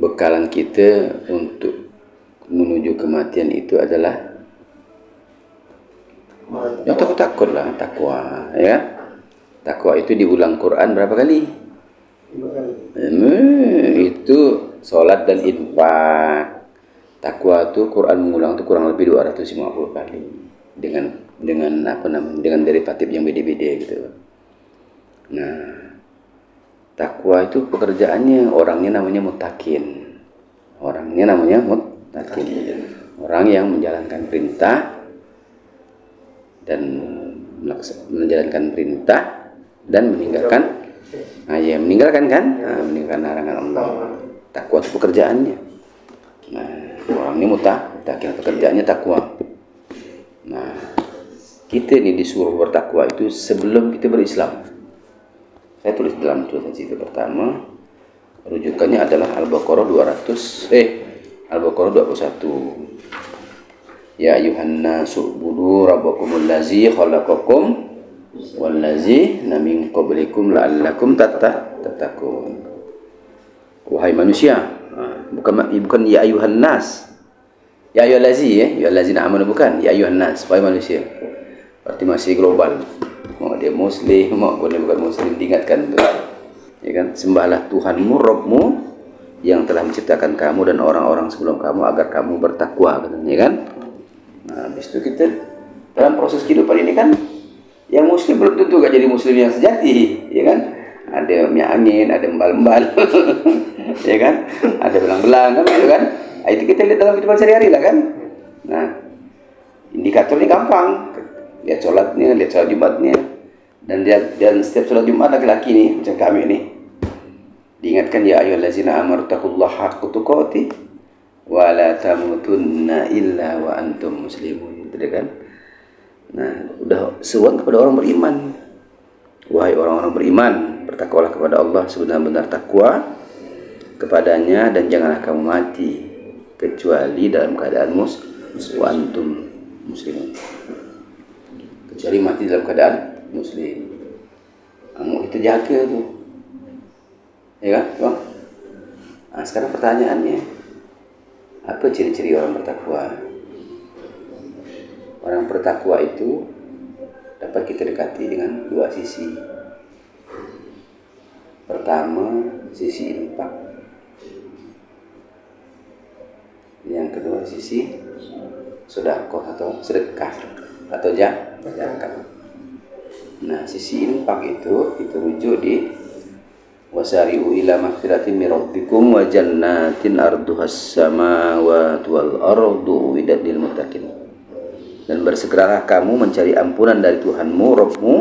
bekalan kita untuk menuju kematian itu adalah yang takut-takutlah, takwa, ya. Takwa itu diulang Quran berapa kali? 5 kali. Itu salat dan infak. Takwa itu Quran mengulang itu kurang lebih 250 kali dengan apa namanya? Dengan derivatif yang beda-beda gitu. Nah, takwa itu pekerjaannya orangnya namanya muttaqin. Orangnya namanya muttaqin. Orang yang menjalankan perintah dan menjalankan perintah dan meninggalkan meninggalkan larangan Allah. Takwa itu pekerjaannya. Nah, orang ini muttaqin, pekerjaannya takwa. Nah, kita ini disuruh bertakwa itu sebelum kita berislam. Saya tulis dalam tulisan itu pertama, rujukannya adalah Al-Baqarah 21. Ya ayuhan nasu budu rabbakumul ladzi khalaqakum wal ladzina min qablikum la'allakum tattaqun. Wahai manusia, bukan ya ayuhan nas. Ya ayyuhallazi, ya allazina amanu, bukan ya ayuhan nas, wahai manusia. Berarti masih global. Mau dia muslim, mau dia bukan muslim, diingatkan itu. Ya kan? Sembahlah Tuhanmu, Rabbmu yang telah menciptakan kamu dan orang-orang sebelum kamu agar kamu bertakwa, katanya, ya kan? Nah, habis itu kita dalam proses kehidupan ini kan yang muslim belum tentu gak jadi muslim yang sejati, ya kan? Ada minyak angin, ada embal-embal, ya kan? Ada belang-belang, kan gitu kan? Nah, itu kita lihat dalam kehidupan sehari-hari lah kan? Nah, indikatornya gampang. Lihat sholatnya, lihat sholat Jumatnya, dan setiap sholat Jumat laki-laki nih macam kami nih diingatkan ya ayyuhallazina amanu taqullaha haqqa tuqatih wa la tamutunna illa wa antum muslimun, gitu kan? Nah, udah seruan kepada orang beriman. Wahai orang-orang beriman, bertakwalah kepada Allah sebenar-benar takwa kepadanya dan janganlah kamu mati kecuali dalam keadaan wa antum muslimun. Kecuali mati dalam keadaan muslim. Kamu itu jaga tuh, ya kan, bang? Nah, sekarang pertanyaannya, apa ciri-ciri orang bertakwa? Orang bertakwa itu dapat kita dekati dengan dua sisi. Pertama, sisi infak. Yang kedua, sisi sedekah atau zakat. Nah, sisi infak itu rujuk di wasari'u ila maghfiratin min rabbikum wa jannatin arduhas samawati wal ardu uiddat lil muttaqin. Dan bersegeralah kamu mencari ampunan dari Tuhanmu, Rabbmu,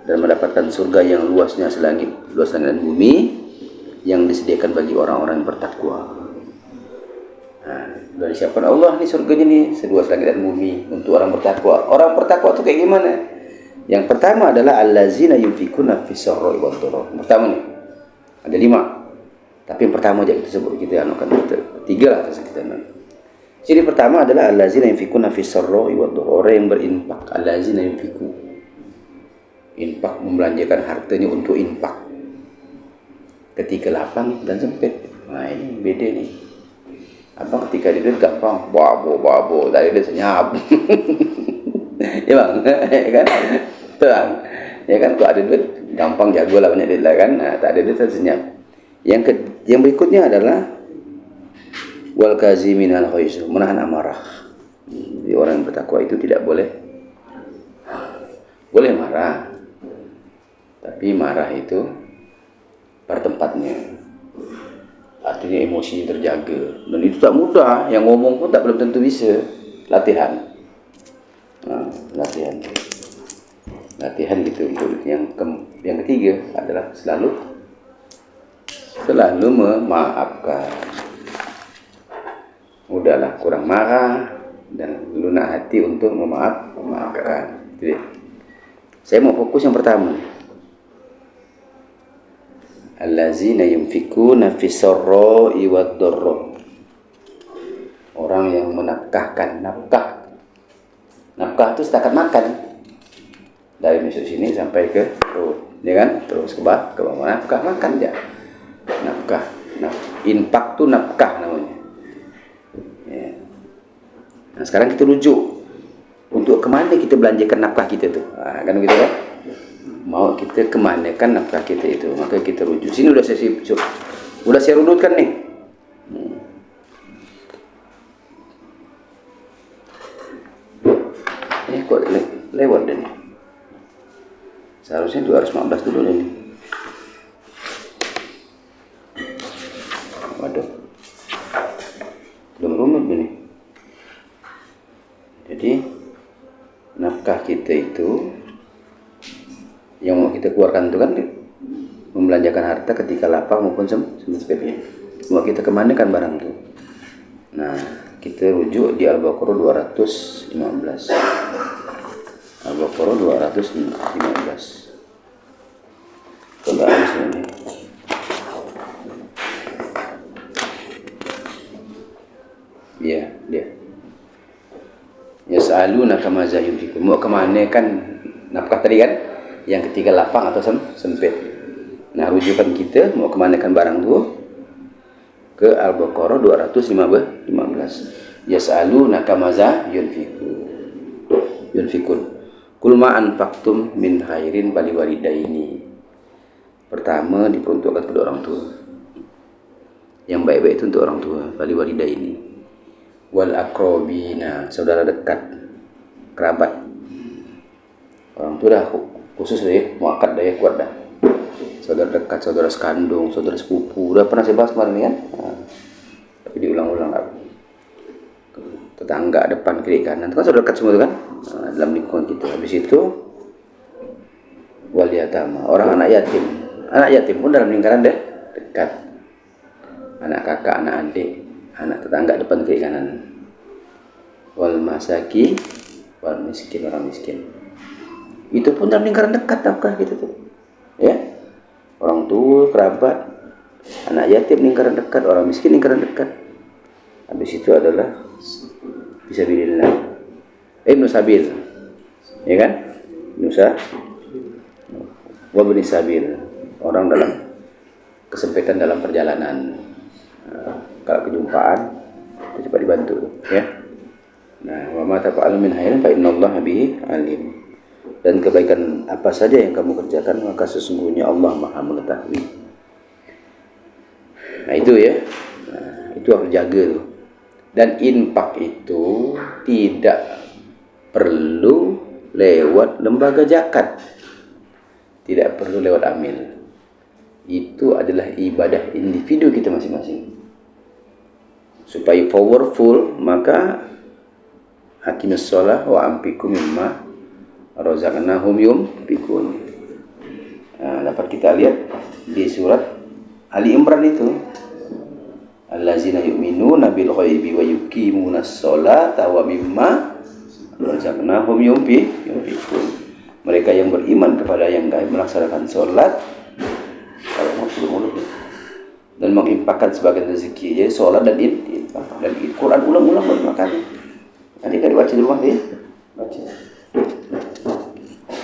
dan mendapatkan surga yang luas langit dan bumi yang disediakan bagi orang-orang yang bertakwa. Nah, dari siapa Allah nih surganya nih, seluas langit dan bumi untuk orang bertakwa. Orang bertakwa itu kayak gimana? Yang pertama adalah allazina yunfikuna fis sarra'i wad dharra. Pertama nih. Ada 5. Tapi yang pertama aja kita sebut, kita anukan kita 3 lah kita. Ciri pertama adalah allazina yunfikuna fis sarra'i wad dharra, orang yang berinfak. Allazina yunfiku, infak, membelanjakan hartanya untuk infak ketika lapang dan sempit. Nah, ini beda nih. Abang ketika dia duit gampang, babo, dari dia senyap. Ya bang, ya kan? Bang, ya kan, kalau ada duit gampang, jago lah, banyak duit lah kan. Nah, tak ada duit senyap. Yang berikutnya adalah wal kaziminal ghaiz, menahan amarah. Jadi orang yang bertakwa itu tidak boleh marah, tapi marah itu pada tempatnya. Artinya emosinya terjaga, dan itu tak mudah. Yang ngomong pun belum tentu bisa. Latihan. Nah, latihan gitu. Yang ketiga adalah selalu memaafkan. Udahlah, kurang marah dan lunak hati untuk memaafkan. Jadi, saya mau fokus yang pertama. Allazina yunfikuna fis sarra'i wad dharra. Orang yang menafkahkan. Nafkah itu setakat makan. Dari masuk sini sampai ke perut, ya kan? Terus ke bawah nafkah makan aja. Nafkah. Infak tu nafkah namanya. Ya. Nah, sekarang kita rujuk untuk kemana kita belanjakan nafkah kita tu. Kan begitu kan? Mau kita kemanakan nafkah kita itu, maka kita rujuk. Sini udah saya rudutkan nih. Ini kok lewat dah nih. Seharusnya 215 dulu nih. Waduh, belum runut ini. Jadi nafkah kita itu yang mau kita keluarkan itu kan membelanjakan harta ketika lapang maupun sempit. Mau kita kemanakan barang itu. Nah, kita rujuk di Al-Baqarah 215. Al-Baqarah 215. Coba habis ini. Ya, dia. Yas'alunaka madza yunfiqun. Mau kemana kan nafkah tadi kan? Yang ketiga lapang atau sempit. Nah, rujukan kita mau kemanakan barang tu ke Al-Baqarah 215. Yas'alunaka madza yunfiqun. Qul ma anfaqtum min khairin faliwalidaini. Pertama diperuntukkan kepada orang tua. Yang baik-baik itu untuk orang tua, faliwalidaini. Wal aqrabina, saudara dekat, kerabat. Orang tua dah khusus dah, muakkad dah, kuat dah. Saudara dekat, saudara sekandung, saudara sepupu, udah pernah saya bahas kemarin kan? Tapi diulang-ulang lah. Tetangga depan kiri kanan, itu kan saudara dekat semua tu kan? Dalam lingkungan kita. Habis itu wal yatama, orang anak yatim. Anak yatim pun dalam lingkaran dekat. Anak kakak, anak adik, anak tetangga depan kiri kanan. Wal masaki, wal miskin, orang miskin. Itu pun dalam lingkaran dekat nafkah gitu tuh. Ya. Orang tua, kerabat, anak yatim lingkaran dekat, orang miskin lingkaran dekat. Habis itu adalah fisabilillah. Ibnu Sabil. Ya kan? Nusa wa ibnu Sabil. Orang dalam kesempitan dalam perjalanan. Kalau kejumpaan cepat dibantu ya. Nah, wa ma tafa'alu min khairin fa innallaha bihi alim. Dan kebaikan apa saja yang kamu kerjakan maka sesungguhnya Allah Maha mengetahui. Nah, itu ya. Nah, itu harus jaga tuh. Dan infak itu tidak perlu lewat lembaga zakat. Tidak perlu lewat amil. Itu adalah ibadah individu kita masing-masing. Supaya powerful, maka hakimus shalah wa ampikum mimma razaqnahum yunfiqun. Nah, dapat kita lihat di surat Ali Imran itu. Allazina yu'minuna bil ghaibi wa yuqimunas sholata wa mimma razaqnahum yunfiqun. Mereka yang beriman kepada yang gaib, melaksanakan sholat, kalau mau mulut dan menginfakkan sebagian rezeki. Jadi sholat dan infak dan Quran ulang-ulang berapa kali. Nanti kan dibaca di rumah ya. Baca.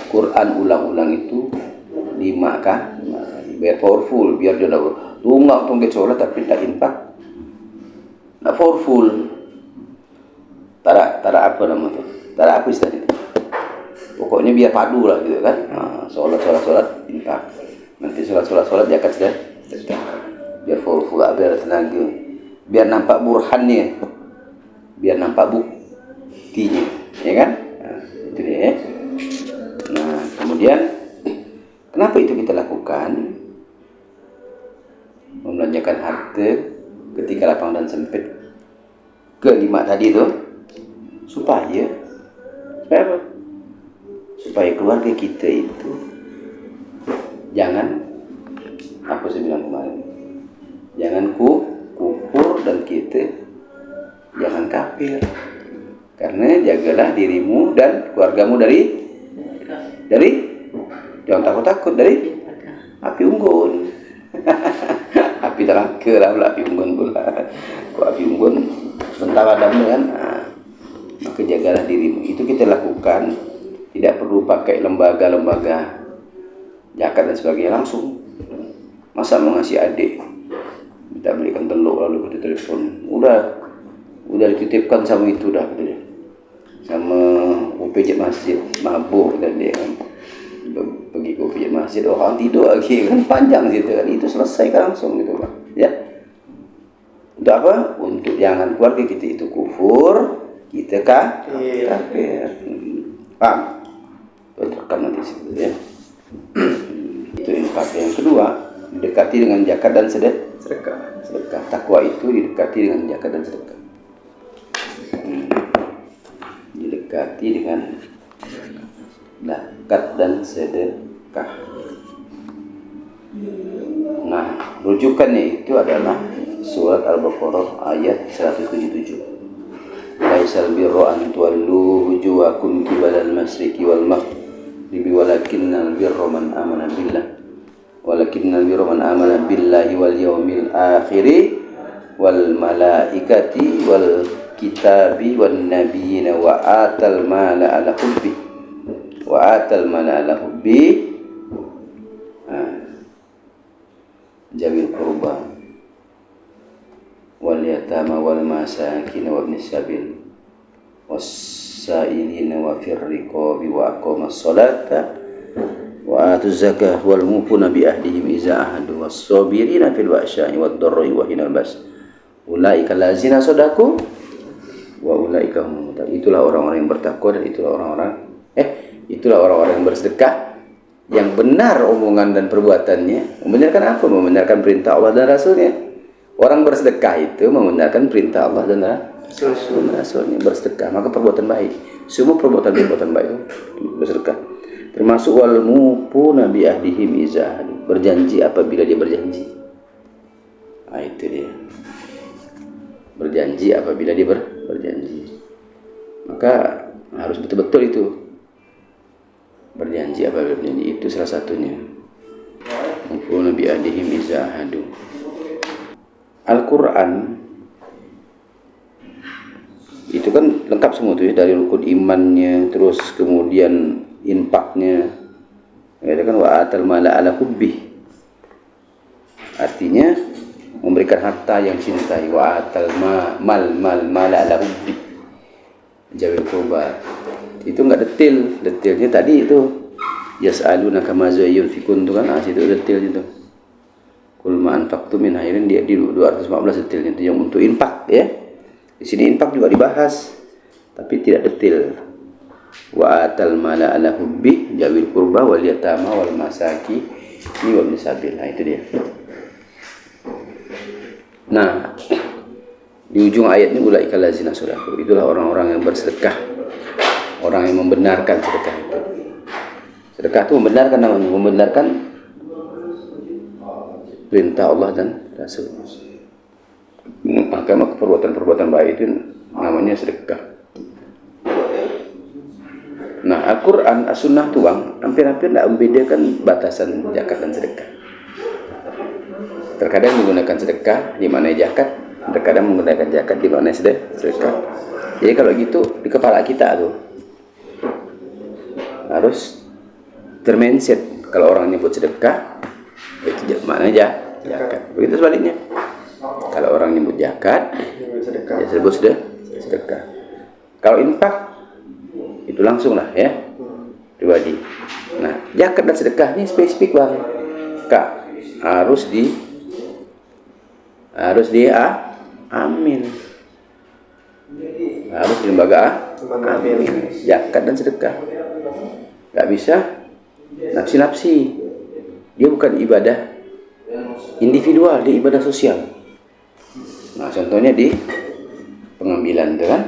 Quran ulang-ulang itu 5 kali. Biar powerful, biar dia dah tunggak tunggu sholat tapi tak infak. Nak powerful. Tak ada apa nama tu. Tak ada apa istilahnya. Pokoknya biar padu lah gitu kan. Sholat infak. Nanti sholat zakat sudah. Biar powerful lah, biar tenaga. Biar nampak burhannya. Biar nampak buktinya. Ya kan? Nah, itu dia ya. Nah, kemudian kenapa itu kita lakukan? Membelanjakan harta ketika lapang dan sempit. Kelima tadi tu supaya apa? Supaya keluarga kita itu jangan, apa saya bilang kemarin, jangan kufur dan kita jangan kafir. Karena jagalah dirimu dan keluargamu dari jangan takut dari api unggun. Api neraka lah api unggun pula. Kok api unggun sebentar padam kan. Maka jagalah dirimu. Itu kita lakukan. Tidak perlu pakai lembaga-lembaga zakat dan sebagainya langsung. Masa mau ngasih adik minta belikan telepon. Udah dititipkan sama itu dah katanya. Sama UPJ masjid, mabuk dan dia kan. Pergi ke UPJ masjid, orang tidur lagi kan panjang situ kan. Itu selesai kan langsung gitu Pak. Ya. Untuk apa? Untuk jangan keluarga kita itu kufur, kita kafir. Paham? Terkan nanti situ ya. Itu infak. Yang kedua, didekati dengan zakat dan sedekah. Takwa itu didekati dengan zakat dan sedekah. Didekati dengan zakat dan sedekah. Nah, rujukannya itu adalah surat Al-Baqarah ayat 177. Laisal birra an tuwallu wujuhakum qibalal masyriqi wal maghribi walakinnal birra man amana billahi wal yawmil akhir wal malaikati wal kitabi wan nabiyina wa atal mala ala hubbi jawil qurba wal yatama wal masakin wa ibnis sabil was-sa'ilina wa fir riqabi wa aqamas salata wa atuz zakah wal mufuna bi ahdihim iza ahadu was-sabirina fil ba'sya'i wad dharra'i wa hinal ba's ulaika allazina sadaqu wa ulaika humul muttaqun. Itulah orang-orang yang bertakwa dan itulah orang-orang yang bersedekah yang benar omongan dan perbuatannya membenarkan apa? Membenarkan perintah Allah dan Rasulnya. Orang bersedekah itu membenarkan perintah Allah dan Rasulnya. Bersedekah maka perbuatan baik. Semua perbuatan baik bersedekah. Termasuk wal mufuna bi ahdihim iza ahadu, berjanji apabila dia berjanji. Nah, itu dia. Berjanji apabila dia berjanji. Maka harus betul-betul itu. Berjanji apabila berjanji, itu salah satunya. Mufuna bi ahdihim iza ahadu. Al-Quran itu kan lengkap semua tuh ya, dari rukun imannya, terus kemudian infaknya, ya kan, wa atal mala ala hubbi, artinya memberikan harta yang dicintai, wa atal mala ala hubbi, jawil qurba. Itu enggak detailnya tadi itu yas'alunaka ma za yunfikun itu kan, situ detailnya tuh. Kul ma anfaqtum min khairin, dia di 215 detailnya itu yang untuk infak ya. Di sini infak juga dibahas tapi tidak detail. Wa atal mala ala hubbi jawil qurba wal yatama wal masaki wa ibnis sabil. Nah, itu dia. Nah, di ujung ayat ini ulaikal ladzina sadaqu, itulah orang-orang yang bersedekah, orang yang membenarkan sedekah itu. Sedekah itu membenarkan perintah Allah dan Rasul. Maka perbuatan baik itu namanya sedekah. Nah, Al-Quran, As-Sunnah itu bang, hampir-hampir tidak membedakan batasan zakat dan sedekah. Terkadang menggunakan sedekah di mana zakat, terkadang menggunakan zakat di mana sedekah. Jadi kalau gitu di kepala kita tuh harus termindset, kalau orang nyebut sedekah itu mana zakat. Begitu sebaliknya. Kalau orang nyebut zakat, dia sebut sedekah. Kalau infak itu langsung lah ya, pribadi. Nah, zakat dan sedekah ini spesifik bang. Kak, harus amin. Harus di lembaga amin. Zakat dan sedekah. Gak bisa nafsi-nafsi. Dia bukan ibadah individual, dia ibadah sosial. Nah, contohnya di pengambilan itu kan,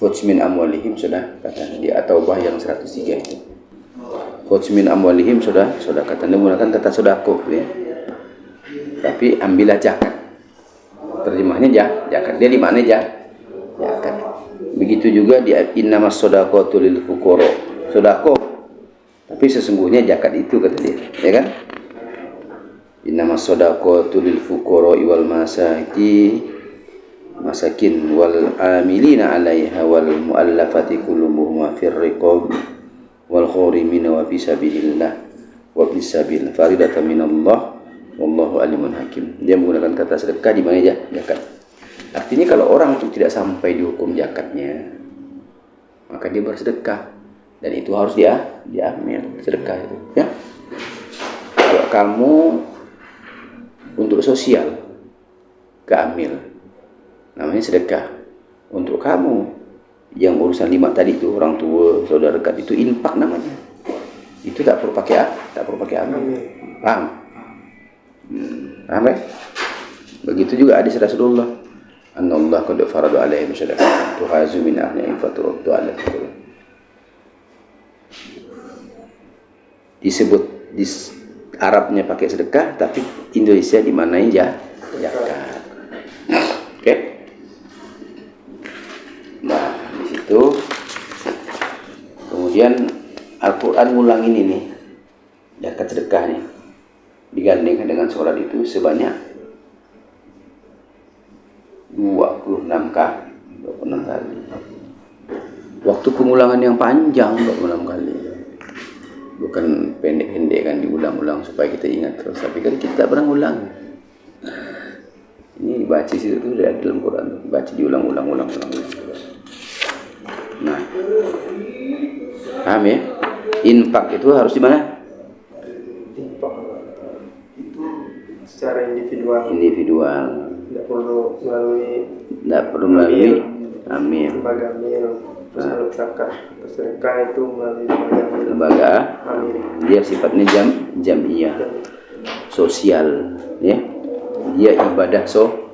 khudz min amwalihim, sudah kata di At-Taubah yang 103 itu. Khudz min amwalihim, sudah kata, dia menggunakan kata sedekah ya. Tapi ambillah zakat. Terjemahnya zakat. Dia di mana zakat. Begitu juga di innamas shadaqatu lil fuqara. Sedekah. Tapi sesungguhnya zakat itu kata dia, ya kan? Innamas shadaqatu lil fuqara wal masakin wal amilina 'alaiha wal mu'allafati qulubuhum fir riqab wal gharimina wa fi sabilillah wa bis sabil faridatan minallah wallahu alimun hakim. Dia menggunakan kata sedekah di mana zakat. Artinya kalau orang itu tidak sampai di hukum zakatnya, maka dia bersedekah, dan itu harus diambil sedekah itu, ya. Kalau kamu untuk sosial, keambil, namanya sedekah. Untuk kamu yang urusan 5 tadi itu, orang tua, saudara dekat, itu infak namanya. Itu tak perlu pakai amil. Paham? Paham ya? Begitu juga hadis Rasulullah, annallah qad farada alaihim sadaqatan tuhazu min ahli faturatu ala kulli. Disebut di Arabnya pakai sedekah, tapi Indonesia dimanai zakat. Oke? Nah, di situ kemudian Al-Quran ngulangin ini zakat sedekah nih, digandengkan dengan sholat itu sebanyak 26 kali. Waktu pengulangan yang panjang 26 kali. Bukan pendek-pendek kan, diulang-ulang supaya kita ingat terus. Tapi kan kita tak pernah ulang. Ini dibaca situ tuh dari dalam Quran, baca diulang-ulang. Nah, paham ya? Infak itu harus di mana? Infak itu secara individual. Tidak perlu melalui amil. Lembaga amil. Terus kalau zakat sedekah itu melalui lembaga amil. Dia sifatnya jamiyah, sosial, ya. Dia ibadah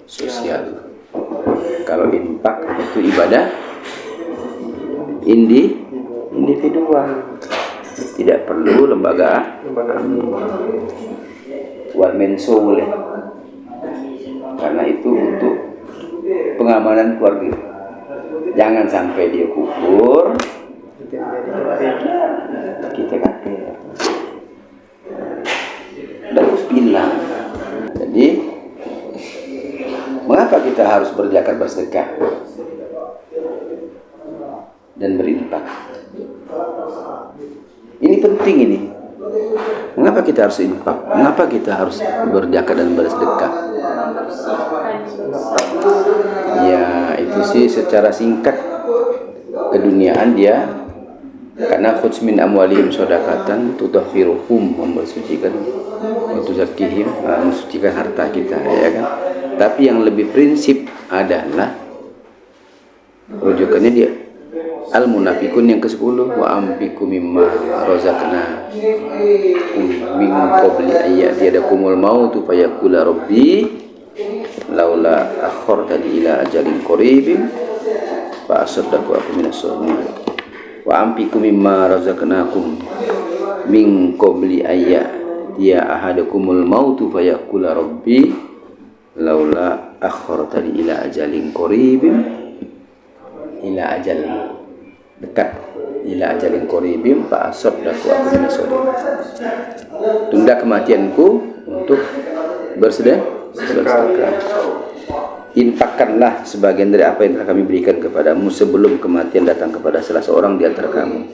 sosial. Kalau infak itu ibadah individual. Tidak perlu lembaga amil. Wal menso boleh. Karena itu untuk pengamanan keluarga. Jangan sampai dia kubur kita kata terus bilang. Jadi mengapa kita harus berzakat, bersedekah dan berinfak? Ini penting ini. Mengapa kita harus infak? Mengapa kita harus berzakat dan bersedekah? Ya, itu sih secara singkat keduniaan dia, karena khudz min amwalihim shadaqatan tutahhiruhum, membersucikan, tuzakihim, mensucikan harta kita, ya kan. Tapi yang lebih prinsip adalah rujukannya dia Al-Munafikun yang ke-10, wa amfiku mimma razaqnakum min qabli ayyatiyakumul mautu fayaqula rabbi laula akhartani ila ajalin qaribin fa asaddaqu aku minas sholihin. Wa amfiku mimma razaqnakum min qabli ayyatiya ahadakumul mautu fayaqula rabbi laula akhartani ila ajalin qaribin, ila ajal dekat, ila ajalin qaribin fa asaddaqu aku minas sholihin. Tunda kematianku untuk bersedekah. Infakkanlah sebagian dari apa yang telah kami berikan kepadamu sebelum kematian datang kepada salah seorang di antara kamu.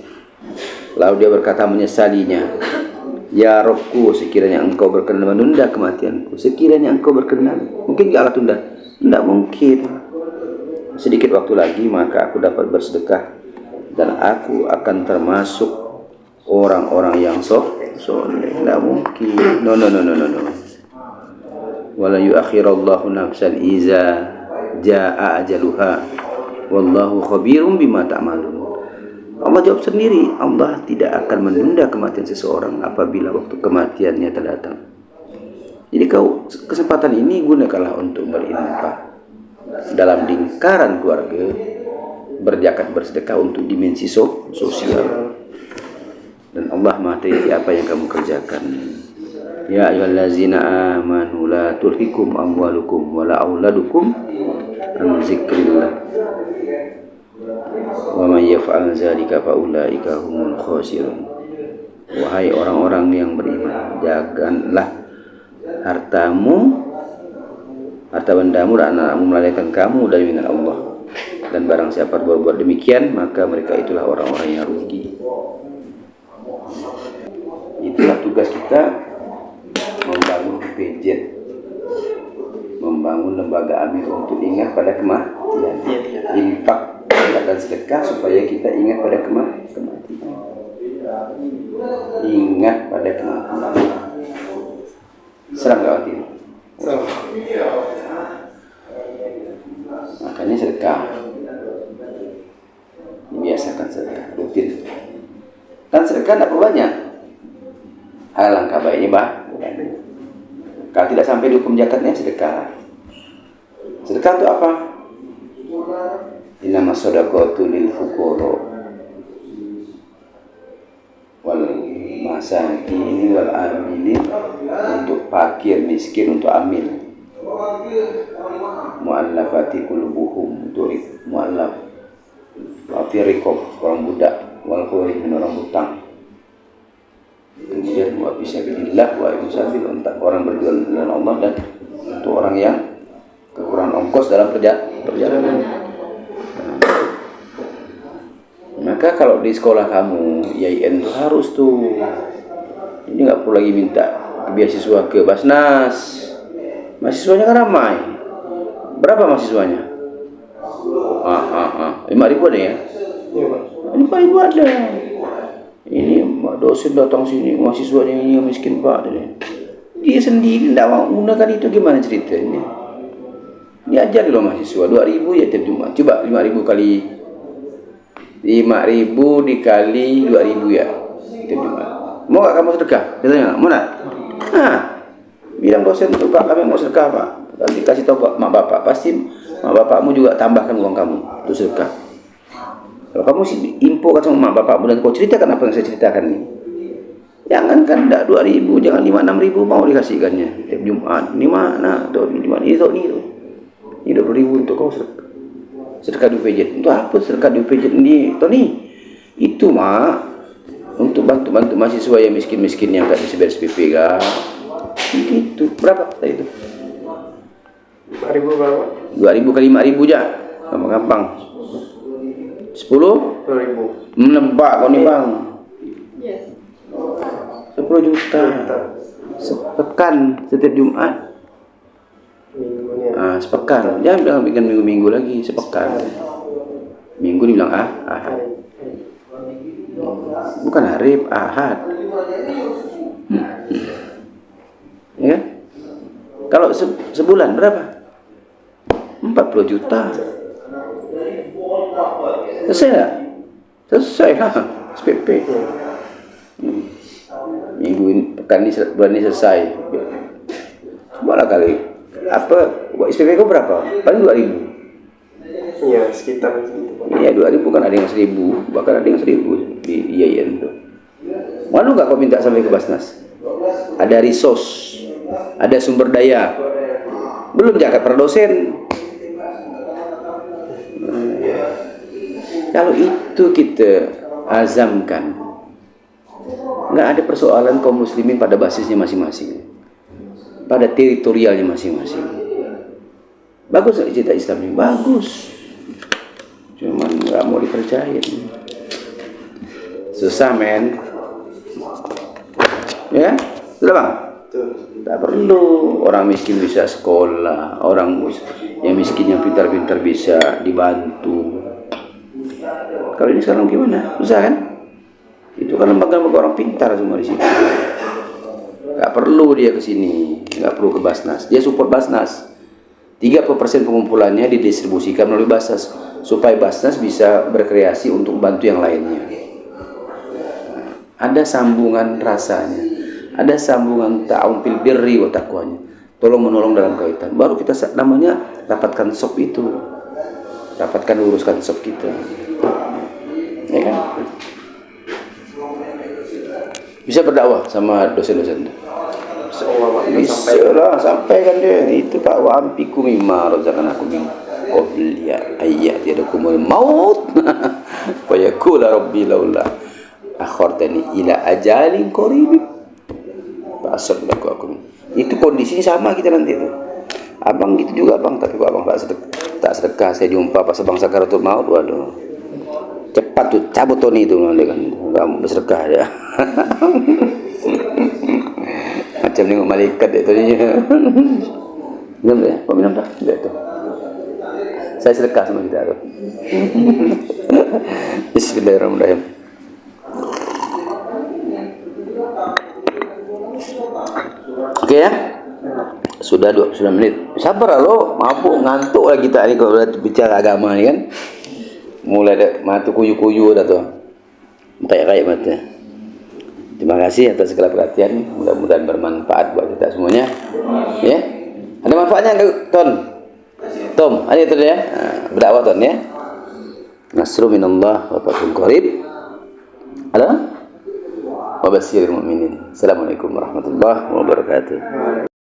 Lalu dia berkata menyesalinya, ya Rabbku, sekiranya engkau berkenan menunda kematianku, sekiranya engkau berkenan. Mungkin Allah tunda? Tidak mungkin. Sedikit waktu lagi maka aku dapat bersedekah dan aku akan termasuk orang-orang yang soleh. Tidak mungkin. No. Wala yuakhirallahu nafsan iza jaa ajaluha wallahu khabirum bima ta'malun. Allah jawab sendiri, Allah tidak akan menunda kematian seseorang apabila waktu kematiannya telah datang. Jadi kesempatan ini gunakanlah untuk berinfak dalam lingkaran keluarga, berzakat, bersedekah untuk dimensi sosial. Dan Allah mengetahui apa yang kamu kerjakan. Ya ayyuhallazina amanu la tulhikum amwalukum wala auladukum an zikrillah wa may yaf'al dzalika fa ulaika humul khasirun. Wahai orang-orang yang beriman, jagalah harta bendamu dan anak-anakmu melahirkan kamu dari minan Allah. Dan barang siapa berbuat demikian, maka mereka itulah orang-orang yang rugi. Itulah tugas kita membangun PJ membangun lembaga Amir untuk ingat pada kematian. Infak dan sedekah supaya kita ingat pada kematian. Ingat pada kematian. Seram gak hati? Makanya sedekah. Biasakan sedekah rutin. Dan sedekah tidak perlu banyak. Alangkah baiknya kalau tidak sampai di hukum zakatnya sedekah. Sedekah itu apa? Innamas shadaqatu lil fuqara wal masakin wal amilin, untuk fakir miskin, untuk amil, muallafati qulubuhum, untuk muallaf, fi riqab, orang budak, wal qur'in, orang hutang. Kemudian wa fisabilillah wa musabil, untuk orang berjuang dengan Allah, dan untuk orang yang kekurangan ongkos dalam perjalanan. Maka kalau di sekolah kamu IAIN itu harus tuh, ini nggak perlu lagi minta beasiswa ke Basnas. Mahasiswanya kan ramai. Berapa mahasiswanya? 5.000 ada ya? Iya, Pak. 5.000 ada. Ini dosen datang sini, mahasiswanya ini yang miskin Pak. Dia sendiri tidak mau menggunakan itu, gimana ceritanya? Diajar loh mahasiswa 2.000 ya tiap Jumat. Coba 5.000 kali 5.000 dikali 2.000 ya tiap Jumat. Mau gak kamu sedekah? Ditanya, mau nak? Bilang dosen tuh, Pak, kami mau sedekah Pak. Nanti kasih tahu Pak, mak bapak, pasti mak bapakmu juga tambahkan uang kamu untuk sedekah. Kalau kamu infokan sama mak bapakmu dan kau ceritakan apa yang saya ceritakan ini, jangan kan tidak 2.000, jangan 5-6.000 mau dikasihkannya tiap Jumat. Ini mana? Ini 20.000 untuk kau sedekah di UPJ. Untuk apa sedekah di UPJ ini, Tony? Itu mak, untuk bantu mahasiswa yang miskin yang tak bisa bayar SPP kan. Itu berapa tadi itu? 5.000 berapa? 2.000 kali 5.000 aja, gampang. 10? 2.000. Menebak kau nih bang. 10 juta. Sepekan setiap Jumat. Minggunya. Sepekan. Jangan bilang bikin minggu-minggu lagi, sepekan. Minggu dibilang ahad. Bukan hari, ahad. Ya. Kalau sebulan berapa? 40 juta. Selesai tak? Selesai lah SPP. Minggu ini, pekan ini, bulan ini selesai. Coba lah kali. SPP kau berapa? Paling 2.000. Iya, sekitar segitu. Iya, 2.000 kan, ada yang 1.000, bahkan ada yang 1.000 di IAIN itu. Malu nggak kau minta sampai ke Basnas? Ada resource, ada sumber daya. Belum zakat per dosen. Kalau itu kita azamkan, nggak ada persoalan kaum muslimin pada basisnya masing-masing, pada teritorialnya masing-masing. Bagus nggak cita Islam ini? Bagus. Cuman nggak mau dipercaya. Susah men. Ya, sudah bang. Tak perlu orang miskin bisa sekolah, orang yang miskin yang pintar-pintar bisa dibantu. Kalau ini sekarang gimana? Susah kan? Itu kan lembaga-lembaga orang pintar semua di sini. Gak perlu dia ke sini, gak perlu ke Basnas. Dia support Basnas. 30% pengumpulannya didistribusikan melalui Basnas supaya Basnas bisa berkreasi untuk membantu yang lainnya. Ada sambungan rasanya, ada sambungan ta'awun fil birri wa taqwanya, tolong menolong dalam kaitan. Baru kita namanya dapatkan sop itu, dapatkan uruskan sop kita, ya kan? Bisa berdakwah sama dosen-dosen. Bisa lah, sampaikan dia. Itu Pak, wa ampiku mimma razaqnakum min qabli ayati yadakumul maut wa yaqula rabbi laula akhartani ila ajalin qarib fa asaddaqu akum. Itu kondisinya sama kita nanti itu. Abang gitu juga bang, tapi kok abang tak sedekah, saya jumpa pas abang sakaratul maut, waduh. Cepat tuh cabut Tony itu nanti kan. Enggak mau bersedekah ya. Macam nengok malaikat dia tadinya. Minum ya? Mau minum dah? Tidak itu. Saya sedekah sama kita tuh. Bismillahirrahmanirrahim. Oke ya? Sudah 29 menit. Sabar lo, mabuk ngantuk lah kita ni kalau bicara agama ni kan. Mulai dah mata kuyu-kuyu dah tu. Kayak mata. Terima kasih atas segala perhatian. Mudah-mudahan bermanfaat buat kita semuanya. Ya. Ada manfaatnya Ton? Tom, ada itu dia. Berdakwah Ton ya. Nasru minallah wa fathun qarib. Ada? Wa basyiril mu'minin. Assalamualaikum warahmatullahi wabarakatuh.